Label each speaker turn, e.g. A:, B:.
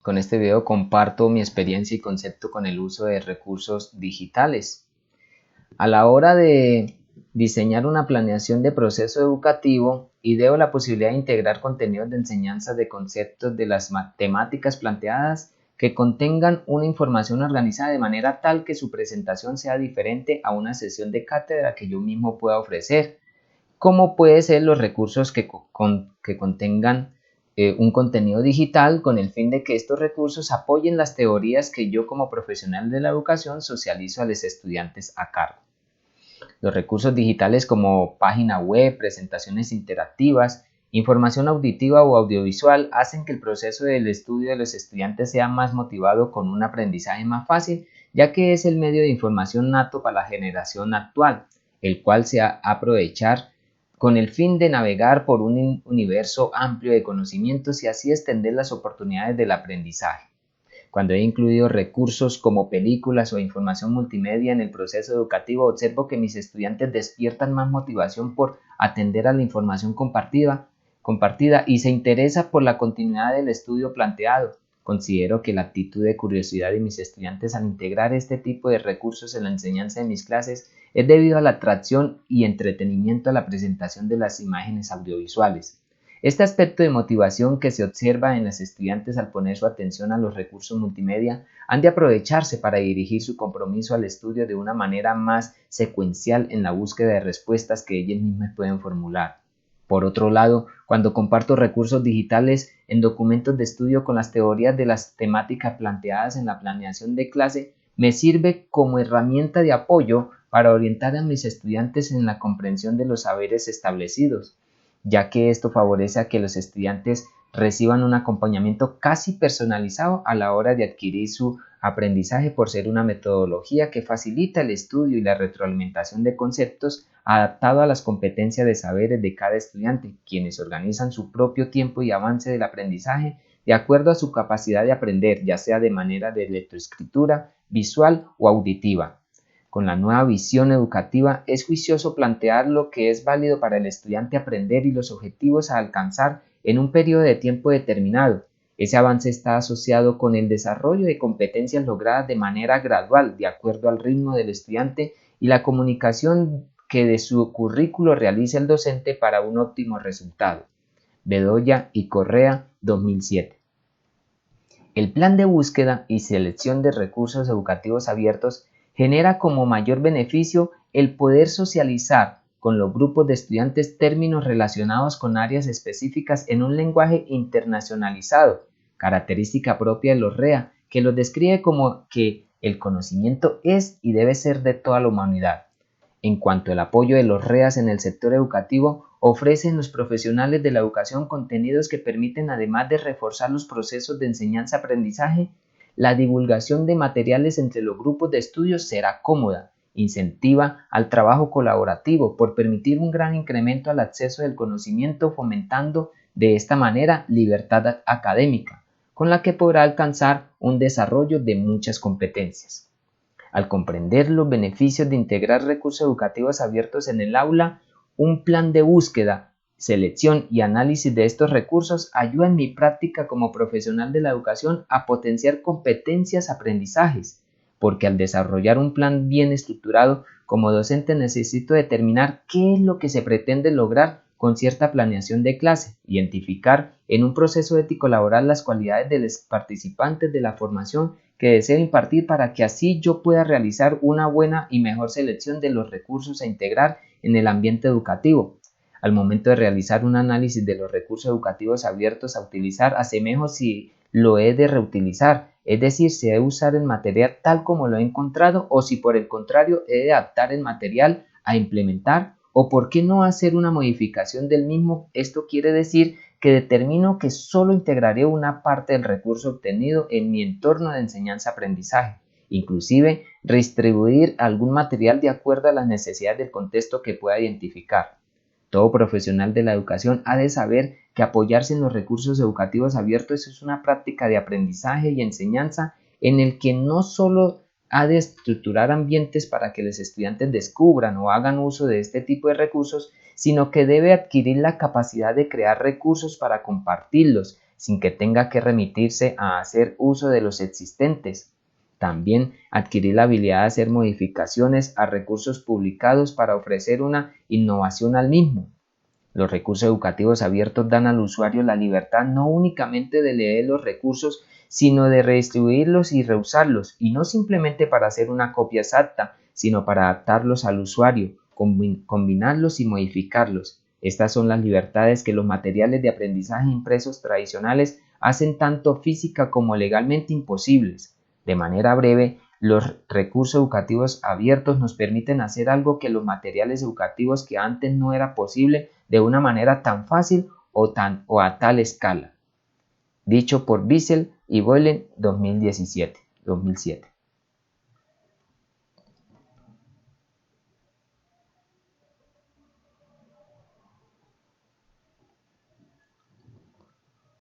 A: Con este video comparto mi experiencia y concepto con el uso de recursos digitales. A la hora de diseñar una planeación de proceso educativo, ideo la posibilidad de integrar contenidos de enseñanza de conceptos de las temáticas planteadas que contengan una información organizada de manera tal que su presentación sea diferente a una sesión de cátedra que yo mismo pueda ofrecer, como puede ser los recursos que contengan un contenido digital con el fin de que estos recursos apoyen las teorías que yo como profesional de la educación socializo a los estudiantes a cargo. Los recursos digitales como página web, presentaciones interactivas, información auditiva o audiovisual hacen que el proceso del estudio de los estudiantes sea más motivado con un aprendizaje más fácil, ya que es el medio de información nato para la generación actual, el cual se ha aprovechar con el fin de navegar por un universo amplio de conocimientos y así extender las oportunidades del aprendizaje. Cuando he incluido recursos como películas o información multimedia en el proceso educativo, observo que mis estudiantes despiertan más motivación por atender a la información compartida y se interesa por la continuidad del estudio planteado. Considero que la actitud de curiosidad de mis estudiantes al integrar este tipo de recursos en la enseñanza de mis clases es debido a la atracción y entretenimiento a la presentación de las imágenes audiovisuales. Este aspecto de motivación que se observa en los estudiantes al poner su atención a los recursos multimedia han de aprovecharse para dirigir su compromiso al estudio de una manera más secuencial en la búsqueda de respuestas que ellos mismos pueden formular. Por otro lado, cuando comparto recursos digitales en documentos de estudio con las teorías de las temáticas planteadas en la planeación de clase, me sirve como herramienta de apoyo para orientar a mis estudiantes en la comprensión de los saberes establecidos, ya que esto favorece a que los estudiantes reciban un acompañamiento casi personalizado a la hora de adquirir su aprendizaje por ser una metodología que facilita el estudio y la retroalimentación de conceptos adaptado a las competencias de saberes de cada estudiante, quienes organizan su propio tiempo y avance del aprendizaje de acuerdo a su capacidad de aprender, ya sea de manera de lectoescritura, visual o auditiva. Con la nueva visión educativa es juicioso plantear lo que es válido para el estudiante aprender y los objetivos a alcanzar en un periodo de tiempo determinado. Ese avance está asociado con el desarrollo de competencias logradas de manera gradual, de acuerdo al ritmo del estudiante y la comunicación que de su currículo realiza el docente para un óptimo resultado. Bedoya y Correa, 2007. El plan de búsqueda y selección de recursos educativos abiertos genera como mayor beneficio el poder socializar con los grupos de estudiantes términos relacionados con áreas específicas en un lenguaje internacionalizado, característica propia de los REA, que los describe como que el conocimiento es y debe ser de toda la humanidad. En cuanto al apoyo de los REAs en el sector educativo, ofrecen los profesionales de la educación contenidos que permiten, además de reforzar los procesos de enseñanza-aprendizaje, la divulgación de materiales entre los grupos de estudios será cómoda, incentiva al trabajo colaborativo por permitir un gran incremento al acceso del conocimiento, fomentando de esta manera libertad académica, con la que podrá alcanzar un desarrollo de muchas competencias. Al comprender los beneficios de integrar recursos educativos abiertos en el aula, un plan de búsqueda, selección y análisis de estos recursos ayuda en mi práctica como profesional de la educación a potenciar competencias aprendizajes, porque al desarrollar un plan bien estructurado, como docente necesito determinar qué es lo que se pretende lograr con cierta planeación de clase, identificar en un proceso ético laboral las cualidades de los participantes de la formación que deseo impartir para que así yo pueda realizar una buena y mejor selección de los recursos a integrar en el ambiente educativo. Al momento de realizar un análisis de los recursos educativos abiertos a utilizar, asemejo si lo he de reutilizar, es decir, si he de usar el material tal como lo he encontrado o si por el contrario he de adaptar el material a implementar o por qué no hacer una modificación del mismo. Esto quiere decir que determino que solo integraré una parte del recurso obtenido en mi entorno de enseñanza-aprendizaje, inclusive redistribuir algún material de acuerdo a las necesidades del contexto que pueda identificar. Todo profesional de la educación ha de saber que apoyarse en los recursos educativos abiertos es una práctica de aprendizaje y enseñanza en el que no solo ha de estructurar ambientes para que los estudiantes descubran o hagan uso de este tipo de recursos, sino que debe adquirir la capacidad de crear recursos para compartirlos, sin que tenga que remitirse a hacer uso de los existentes. También adquirir la habilidad de hacer modificaciones a recursos publicados para ofrecer una innovación al mismo. Los recursos educativos abiertos dan al usuario la libertad no únicamente de leer los recursos, sino de redistribuirlos y reusarlos, y no simplemente para hacer una copia exacta, sino para adaptarlos al usuario, combinarlos y modificarlos. Estas son las libertades que los materiales de aprendizaje impresos tradicionales hacen tanto física como legalmente imposibles. De manera breve, los recursos educativos abiertos nos permiten hacer algo que los materiales educativos que antes no era posible de una manera tan fácil o a tal escala. Dicho por Wiesel y Boylen 2007.